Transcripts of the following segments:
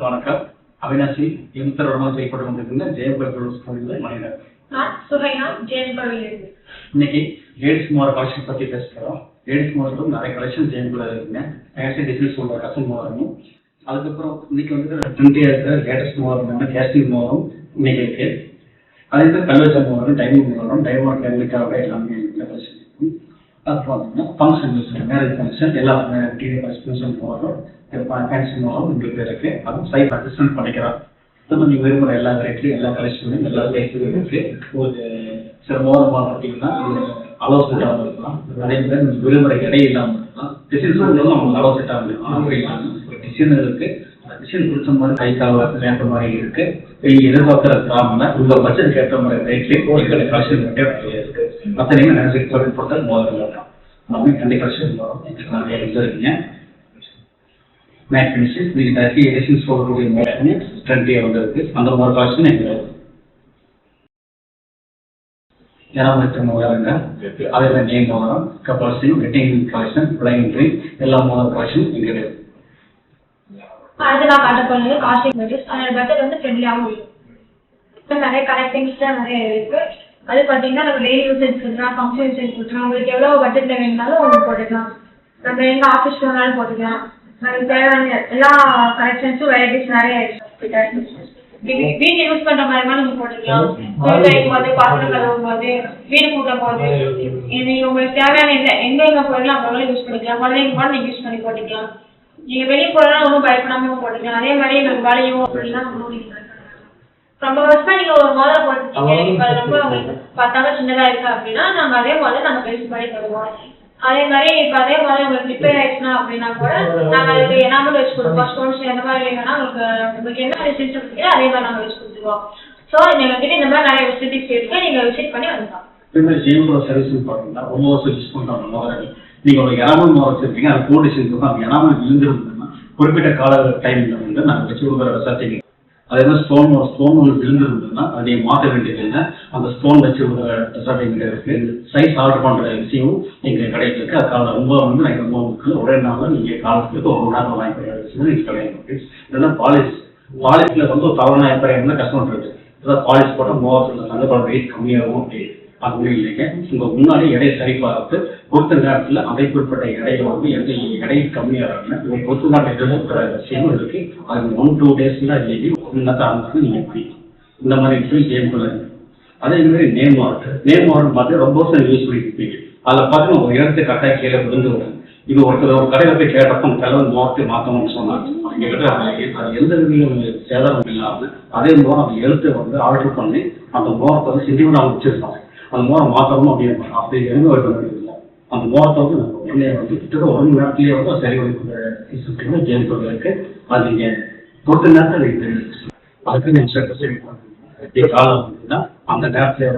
வணக்கம். அவினாசி இன்சரோட செயல்பட்டு கொண்டிருக்கின்ற ஜெயபுரம் மனிதர். இன்னைக்கு லேடிஸ் மோர கலெக்ஷன் பத்தி பேசுகிறோம். லேடிஸ் மோரத்தும் நிறைய கலெக்ஷன் ஜெயபுரம் இருக்குங்க. ஃபேஷன் டிசைன்ஸ் உள்ள கஸ்டம் மோரமும், அதுக்கப்புறம் இன்னைக்கு வந்து ட்ரெண்டியாக இருக்கிற லேட்டஸ்ட் மோரம் கேஸ்டிங் மோரம் இன்னைக்கு இருக்கு. அதே கல்வெச்சர் மோரம், டைமிங் மோரம், டைமண்ட் ஃபேமிலிக்காக எல்லாமே கலெக்ஷன் இருக்கும். அப்புறம் பார்த்தீங்கன்னா ஃபங்க்ஷன், மேரேஜ் ஃபங்க்ஷன் எல்லாம் ஃபங்க்ஷன் மோரம் ஃபேன்சி மோரம் உங்களுக்கு இருக்கு. அதுவும் சைட் அசிஸ்டன்ட் பண்ணிக்கிறோம். நீங்கள் விரும்புகிற எல்லா வெரைட்டியும் எல்லா கலெக்ஷனும் எல்லா சைஸும் இருக்கு. ஒரு சில மோரம் பார்த்தீங்கன்னா அளவு செட்டாகவும் இருக்கலாம். அதே மாதிரி நீங்கள் விரும்புகிற இடை இல்லாமல் இருக்கலாம். டிசைன்ஸ் உங்களுக்கு அளவு செட்டாக இருக்கலாம். டிசைன் இருக்கு. டிசைன் பிடிச்ச மாதிரி கை கால் ஏற்ற மாதிரி இருக்கு. நீங்கள் எதிர்பார்க்குற கிராமில் உங்கள் பட்ஜெட்டுக்கு ஏற்ற மாதிரி ரேட்லேயே ஒரு கலெக்ஷன் இருக்கு. மற்ற நீங்கள் நிறைய தொழில் பொறுத்தல் மோதல் இருக்கலாம். அப்படின்னு ரெண்டு கலெக்ஷன் வரும். நிறைய இருக்குங்க. மேட் ஃபினிஷஸ் நீங்கள் டேரக்ட்லி எடிஷன்ஸ் போகக்கூடிய மோரமே ட்ரெண்டியாக வந்துருக்கு. அந்த மோர கலெக்ஷன் எங்களுக்கு ஏராளமற்ற மோரங்க. அதே மாதிரி நேம் மோரம், கப்பல்சிங், வெட்டிங் கலெக்ஷன், பிளைன் ட்ரீ எல்லா மோர கலெக்ஷன் இங்கே இருக்கு. அடுத்து நான் காட்ட போனது காஸ்டிங் மெட்டீரியல்ஸ். அதோட பட்ஜெட் வந்து ஃப்ரெண்ட்லியாகவும் இருக்கும். நிறைய கலெக்ஷன்ஸ்லாம் நிறைய இருக்கு. அது பார்த்தீங்கன்னா நம்ம டெய்லி யூசேஜ் கொடுக்கலாம், ஃபங்க்ஷன் யூசேஜ் கொடுக்கலாம். உங்களுக்கு எவ்வளோ பட்ஜெட்டில் வேணுனாலும் உங்களுக்கு போட்டுக்கலாம். நம்ம எங்கே ஆஃபீஸ் போனாலும் போட்டுக்கலாம். நமக்கு தேவையான எல்லா கலெக்ஷன்ஸும் வெரைட்டிஸ் நிறைய இருக்கு. வீட்டு யூஸ் பண்ணுற மாதிரிமா நீங்கள் போட்டுக்கலாம். துணி துவைக்கும் போது, பாத்திரம் கழுவும் போது, வீடு கூட்டும் போது, நீங்கள் உங்களுக்கு தேவையான எங்கே போகிறீங்களோ அங்கே யூஸ் பண்ணிக்கலாம். குழந்தைங்க கூட நீங்கள் யூஸ் பண்ணி போட்டுக்கலாம். நீங்கள் வெளியே போகிறதா ஒன்றும் பயப்படாமல் போட்டுக்கலாம். அதே மாதிரி நம்ம வளையும் அப்படின்னா ரொம்ப வருஷமா நீங்க ஒரு மோதிரம் போட்டுருக்கீங்க, இப்ப ரொம்ப உங்களுக்கு பார்த்தாலும் சின்னதா இருக்கு அப்படின்னா நாங்க அதே மாதிரி நம்ம பெருசு பண்ணி தருவோம். அதே மாதிரி இப்ப அதே மாதிரி உங்களுக்கு ரிப்பேர் ஆயிடுச்சுன்னா அப்படின்னா கூட நாங்க அதுக்கு எனாமல் வச்சு கொடுப்போம். ஸ்டோன்ஸ் எந்த மாதிரி வேணும்னா உங்களுக்கு என்ன டிசைன்ஸ் கொடுத்தீங்களோ அதே மாதிரி நாங்க வச்சு கொடுத்துருவோம். ஸோ எங்ககிட்ட இந்த மாதிரி நிறைய ஃபெசிலிட்டிஸ் இருக்கு. நீங்க விசிட் பண்ணி வந்துடலாம். சர்வீஸ் பார்த்தீங்கன்னா ரொம்ப வருஷம் யூஸ் பண்ணுறாங்க மோதிரம். நீங்க ஒரு எனாமல் மோதிரம் வச்சிருக்கீங்க, அது கோட் டிசைன் இருக்கும். அந்த எனாமல் விழுந்துருந்தோம்னா குறிப்பிட்ட கால டைம்ல வந்து நாங்கள் வச்சு கொடுக்குற விசாரிச்சிங்க. அதே மாதிரி ஸ்டோன் ஒன்று விழுந்துருந்ததுன்னா அதை நீங்கள் மாற்ற வேண்டியது இல்லை. அந்த ஸ்டோன் வச்சு டிசைன் இருக்கு. சைஸ் ஆர்டர் பண்ணுற விஷயம் எங்கள் கடையில் இருக்குது. அதுக்காக ரொம்ப வந்து நாங்கள் ரொம்ப இருக்குது. ஒரே நாளில் நீங்கள் காலத்துக்கு ஒரு நேரம் வாங்கிக்கிற விஷயம் எங்கள் கிடையாது. இதெல்லாம் பாலிஷில் வந்து ஒரு தவறான அபிப்பிராயம் கஷ்டம் இருக்குது. இதான் பாலிஷ் போட்டால் மோகத்தில் அந்த வெயிட் கம்மியாகும் அப்படி அப்படி இல்லைங்க. உங்கள் முன்னாடி எடையை சரி பார்த்து பொறுத்த நேரத்தில் அடைப்புட்பட்ட எடையை வந்து எந்த எடை கம்மியாகிறாங்க உங்கள் பொறுத்த நேரம் எதிர்க்கிற விஷயமும் இருக்குது. அது 1-2 டேஸ்ல இல்லைங்க இன்னத்தான் இருந்தாலும் நீங்கள் எப்படி இந்த மாதிரி விஷயம் கேம் பண்ணுங்க. அதே மாதிரி நேம் வாரண்ட் பார்த்து ரொம்ப வருஷம் யூஸ் பண்ணிட்டு இருப்பீங்க. அதில் பார்த்தீங்கன்னா ஒரு இடத்து கரெக்டாக கீழே விழுந்து வரும். இது ஒரு கடையில் போய் கேட்டப்போ செலவு மோரத்தை மாற்றணும்னு சொன்னாங்க. எங்ககிட்ட அது எந்த விதையும் சேதாரம் இல்லாமல் அதே மோரம் அந்த எழுத்தை வந்து ஆல்டர் பண்ணி அந்த மோரத்தை வந்து சென்டிமெண்டாக வச்சிருக்கோம். அந்த மோரம் மாற்றணும் அப்படின்னு அப்படி எதுவும் வைக்க வேண்டியதில்லை. அந்த மோரத்தை வந்து உடனே வந்து கிட்டத்தட்ட 1 மணி நேரத்துலேயே வந்து சரி வைக்கிற கேம் இருக்கு. அது நீங்கள் பொறுத்த நேரத்தில் அதுக்கு நீங்கள் காலம் அப்படின்னா அந்த நேரத்தில்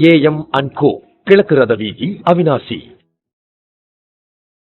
JAM & Co. கிழக்கு ரத வீதி, அவினாசி.